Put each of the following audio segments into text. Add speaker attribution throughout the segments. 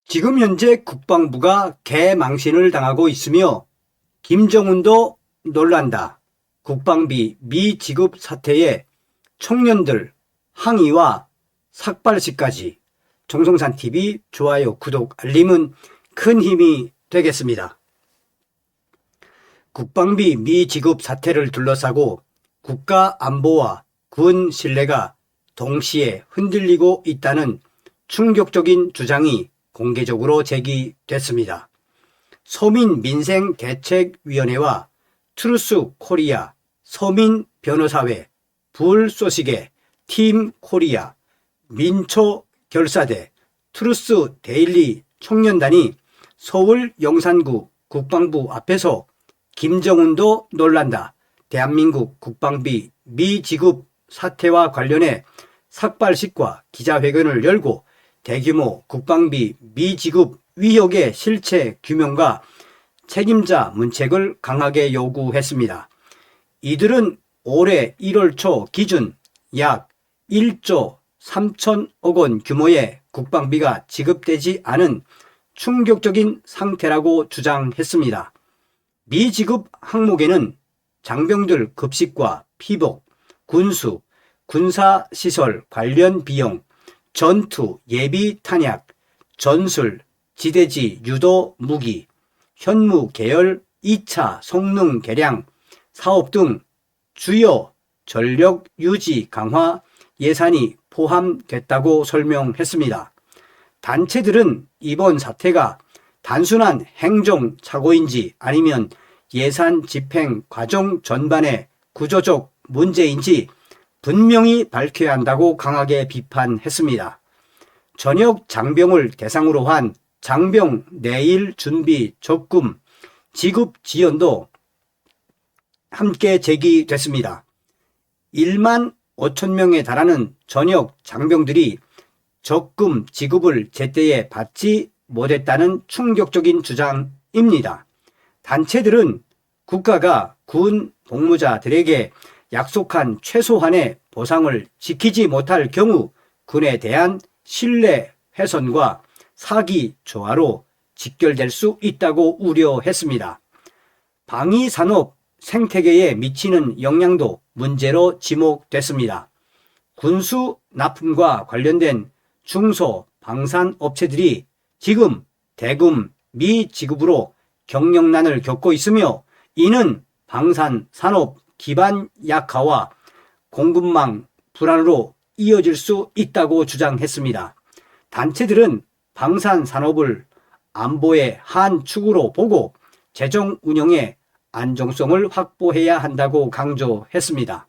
Speaker 1: 지금 현재 국방부가 개망신을 당하고 있으며 김정은도 놀란다. 국방비 미지급 사태에 청년들 항의와 삭발시까지. 정성산TV 좋아요, 구독, 알림은 큰 힘이 되겠습니다. 국방비 미지급 사태를 둘러싸고 국가 안보와 군 신뢰가 동시에 흔들리고 있다는 충격적인 주장이 공개적으로 제기됐습니다. 서민민생대책위원회와 트루스 코리아, 서민변호사회, 불쏘시개, 팀 코리아, 민초결사대, 트루스 데일리 청년단이 서울 용산구 국방부 앞에서 김정은도 놀란다. 대한민국 국방비 미지급 사태와 관련해 삭발식과 기자회견을 열고 대규모 국방비 미지급 위협의 실체 규명과 책임자 문책을 강하게 요구했습니다. 이들은 올해 1월 초 기준 약 1조 3천억 원 규모의 국방비가 지급되지 않은 충격적인 상태라고 주장했습니다. 미지급 항목에는 장병들 급식과 피복, 군수, 군사시설 관련 비용, 전투, 예비 탄약, 전술, 지대지 유도 무기, 현무 계열 2차 성능 개량 사업 등 주요 전력 유지 강화 예산이 포함됐다고 설명했습니다. 단체들은 이번 사태가 단순한 행정착오인지 아니면 예산 집행 과정 전반의 구조적 문제인지 분명히 밝혀야 한다고 강하게 비판했습니다. 전역 장병을 대상으로 한 장병 내일 준비 적금 지급 지연도 함께 제기됐습니다. 1만 5천 명에 달하는 전역 장병들이 적금 지급을 제때에 받지 못했다는 충격적인 주장입니다. 단체들은 국가가 군 복무자들에게 약속한 최소한의 보상을 지키지 못할 경우 군에 대한 신뢰 훼손과 사기 조화로 직결될 수 있다고 우려했습니다. 방위산업 생태계에 미치는 영향도 문제로 지목됐습니다. 군수 납품과 관련된 중소 방산업체들이 지금 대금 미지급으로 경영난을 겪고 있으며 이는 방산산업 기반 약화와 공급망 불안으로 이어질 수 있다고 주장했습니다. 단체들은 방산산업을 안보의 한 축으로 보고 재정 운영의 안정성을 확보해야 한다고 강조했습니다.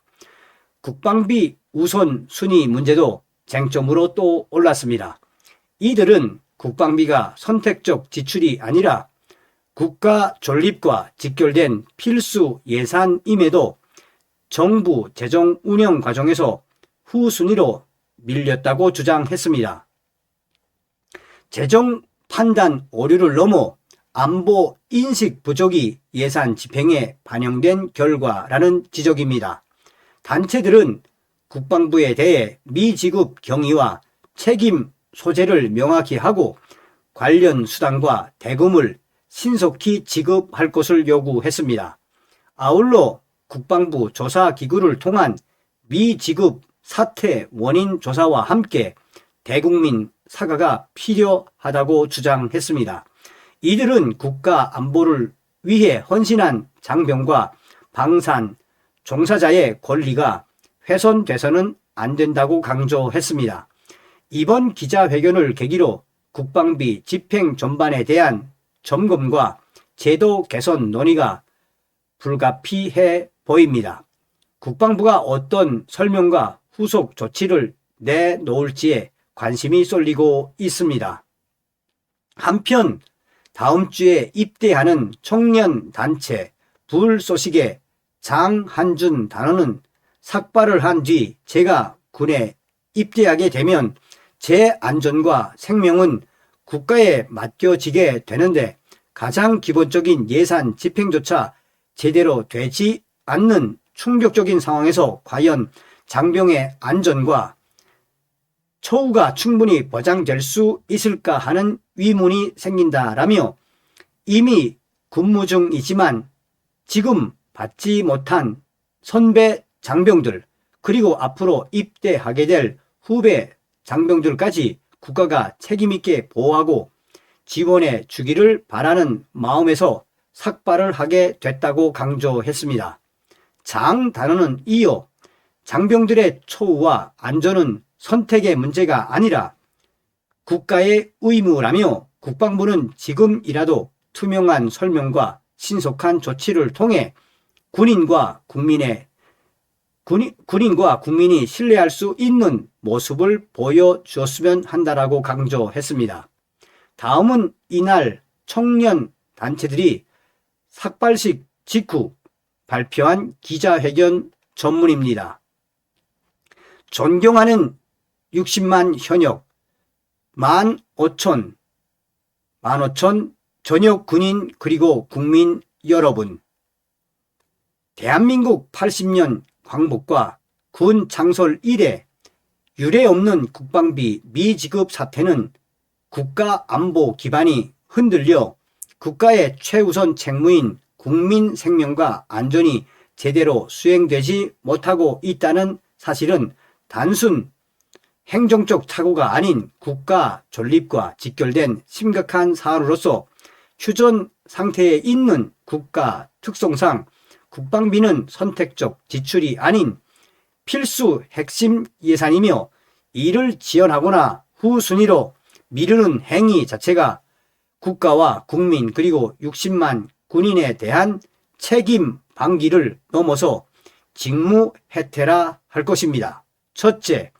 Speaker 1: 국방비 우선순위 문제도 쟁점으로 또 올랐습니다. 이들은 국방비가 선택적 지출이 아니라 국가 존립과 직결된 필수 예산임에도 정부 재정 운영 과정에서 후순위로 밀렸다고 주장했습니다. 재정 판단 오류를 넘어 안보 인식 부족이 예산 집행에 반영된 결과라는 지적입니다. 단체들은 국방부에 대해 미지급 경위와 책임 소재를 명확히 하고 관련 수단과 대금을 신속히 지급할 것을 요구했습니다. 아울러 국방부 조사기구를 통한 미지급 사태 원인 조사와 함께 대국민 사과가 필요하다고 주장했습니다. 이들은 국가 안보를 위해 헌신한 장병과 방산 종사자의 권리가 훼손돼서는 안 된다고 강조했습니다. 이번 기자회견을 계기로 국방비 집행 전반에 대한 점검과 제도 개선 논의가 불가피해 보입니다. 국방부가 어떤 설명과 후속 조치를 내놓을지에 관심이 쏠리고 있습니다. 한편 다음 주에 입대하는 청년단체 불쏘시개 장한준 단원은 삭발을 한 뒤 제가 군에 입대하게 되면 제 안전과 생명은 국가에 맡겨지게 되는데 가장 기본적인 예산 집행조차 제대로 되지 않는 충격적인 상황에서 과연 장병의 안전과 처우가 충분히 보장될 수 있을까 하는 의문이 생긴다라며 이미 근무 중이지만 지금 받지 못한 선배 장병들 그리고 앞으로 입대하게 될 후배 장병들까지 국가가 책임있게 보호하고 지원해 주기를 바라는 마음에서 삭발을 하게 됐다고 강조했습니다. 장 단원은 이어 장병들의 처우와 안전은 선택의 문제가 아니라 국가의 의무라며 국방부는 지금이라도 투명한 설명과 신속한 조치를 통해 군인과 국민이 신뢰할 수 있는 모습을 보여주었으면 한다라고 강조했습니다. 다음은 이날 청년 단체들이 삭발식 직후 발표한 기자회견 전문입니다. 존경하는 60만 현역 15,000 전역 군인 그리고 국민 여러분, 대한민국 80년 광복과 군 창설 이래 유례없는 국방비 미지급 사태는 국가 안보 기반이 흔들려 국가의 최우선 책무인 국민 생명과 안전이 제대로 수행되지 못하고 있다는 사실은 단순 행정적 착오가 아닌 국가 존립과 직결된 심각한 사안으로서 휴전 상태에 있는 국가 특성상 국방비는 선택적 지출이 아닌 필수 핵심 예산이며 이를 지연하거나 후순위로 미루는 행위 자체가 국가와 국민 그리고 60만 군인에 대한 책임 방기를 넘어서 직무해태라 할 것입니다. 첫째,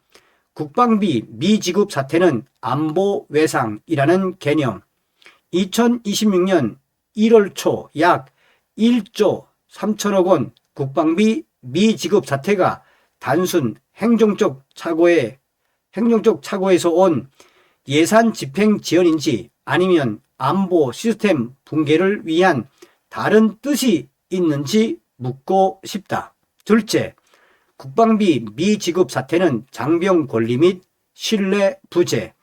Speaker 1: 국방비 미지급 사태는 안보 외상이라는 개념. 2026년 1월 초 약 1조 3천억 원 국방비 미지급 사태가 단순 행정적 착오에서 온 예산 집행 지연인지 아니면 안보 시스템 붕괴를 위한 다른 뜻이 있는지 묻고 싶다. 둘째, 국방비 미지급 사태는 장병 권리 및 신뢰 부재.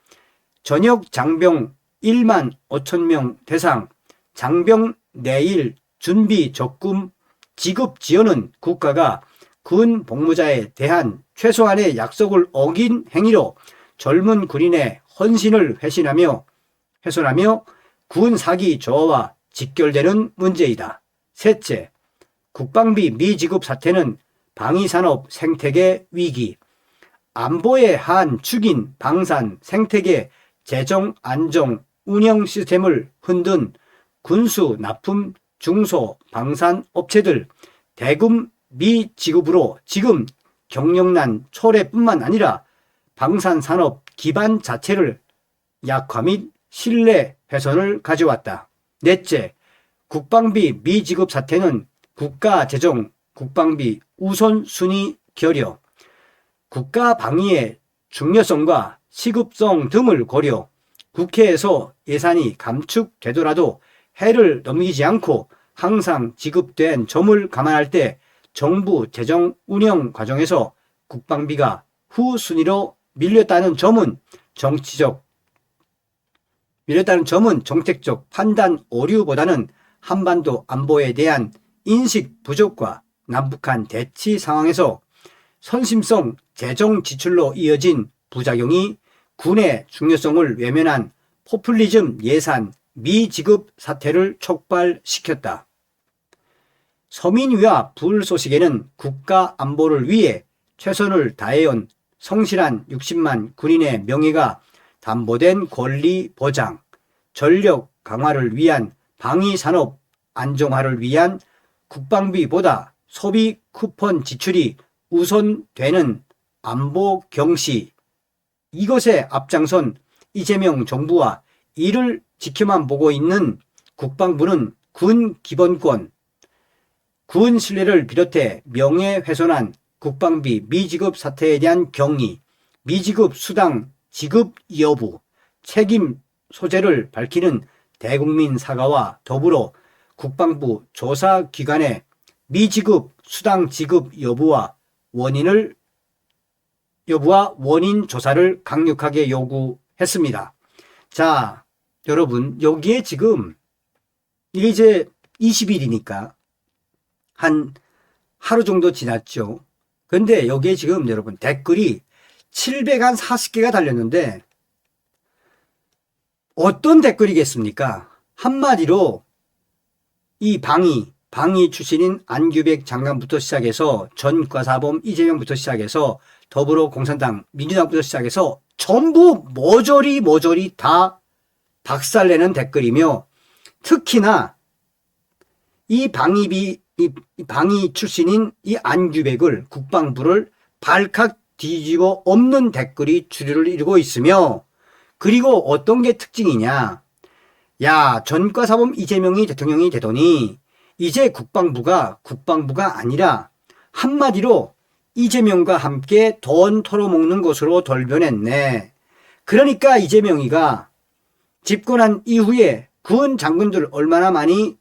Speaker 1: 전역 장병 1만 5천 명 대상 장병 내일 준비 적금 지급 지연은 국가가 군 복무자에 대한 최소한의 약속을 어긴 행위로 젊은 군인의 헌신을 훼손하며 군 사기 저하와 직결되는 문제이다. 셋째, 국방비 미지급 사태는 방위산업 생태계 위기. 안보의 한 축인 방산 생태계 재정 안정 운영 시스템을 흔든 군수 납품 중소 방산 업체들 대금 미지급으로 지금 경영난 초래뿐만 아니라 방산산업 기반 자체를 약화 및 신뢰 훼손을 가져왔다. 넷째, 국방비 미지급 사태는 국가재정 국방비 우선순위 결여, 국가 방위의 중요성과 시급성 등을 고려, 국회에서 예산이 감축되더라도 해를 넘기지 않고 항상 지급된 점을 감안할 때 정부 재정 운영 과정에서 국방비가 후순위로 밀렸다는 점은 정책적 판단 오류보다는 한반도 안보에 대한 인식 부족과 남북한 대치 상황에서 선심성 재정 지출로 이어진 부작용이 군의 중요성을 외면한 포퓰리즘 예산 미지급 사태를 촉발시켰다. 서민위와 불소식에는 국가 안보를 위해 최선을 다해온 성실한 60만 군인의 명예가 담보된 권리 보장, 전력 강화를 위한 방위산업 안정화를 위한 국방비보다 소비 쿠폰 지출이 우선되는 안보 경시, 이것에 앞장선 이재명 정부와 이를 지켜만 보고 있는 국방부는 군 기본권, 군 신뢰를 비롯해 명예훼손한 국방비 미지급 사태에 대한 경위, 미지급 수당 지급 여부, 책임 소재를 밝히는 대국민 사과와 더불어 국방부 조사기관의 미지급 수당 지급 여부와 원인을 여부와 원인 조사를 강력하게 요구했습니다. 자, 여러분, 여기에 지금 이게 이제 20일이니까 한 하루 정도 지났죠. 근데 여기에 지금 여러분 댓글이 740개가 달렸는데 어떤 댓글이겠습니까? 한마디로 이 방위 출신인 안규백 장관부터 시작해서 전과사범 이재명부터 시작해서 더불어공산당 민주당부터 시작해서 전부 모조리 다 박살내는 댓글이며, 특히나 이 방위 출신인 이 안규백을 국방부를 발칵 뒤집어 엎는 댓글이 주류를 이루고 있으며, 그리고 어떤 게 특징이냐, 야, 전과사범 이재명이 대통령이 되더니 이제 국방부가 아니라 한마디로 이재명과 함께 돈 털어먹는 것으로 돌변했네. 그러니까 이재명이가 집권한 이후에 군 장군들 얼마나 많이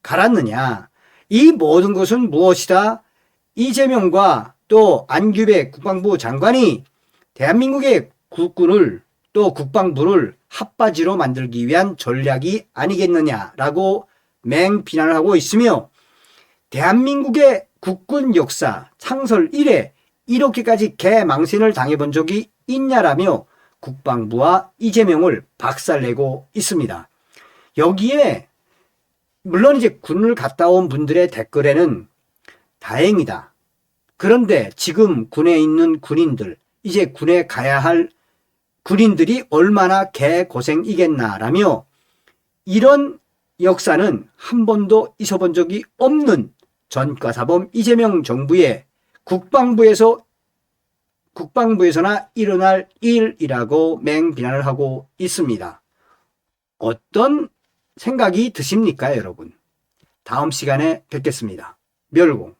Speaker 1: 갈았느냐. 이 모든 것은 무엇이다? 이재명과 또 안규백 국방부 장관이 대한민국의 국군을 또 국방부를 핫바지로 만들기 위한 전략이 아니겠느냐라고 맹비난을 하고 있으며, 대한민국의 국군 역사 창설 이래 이렇게까지 개망신을 당해본 적이 있냐라며 국방부와 이재명을 박살내고 있습니다. 여기에 물론 이제 군을 갔다 온 분들의 댓글에는 다행이다, 그런데 지금 군에 있는 군인들, 이제 군에 가야 할 군인들이 얼마나 개고생이겠나라며, 이런 역사는 한 번도 있어본 적이 없는 전과사범 이재명 정부의 국방부에서나 일어날 일이라고 맹비난을 하고 있습니다. 어떤 생각이 드십니까, 여러분? 다음 시간에 뵙겠습니다. 멸공.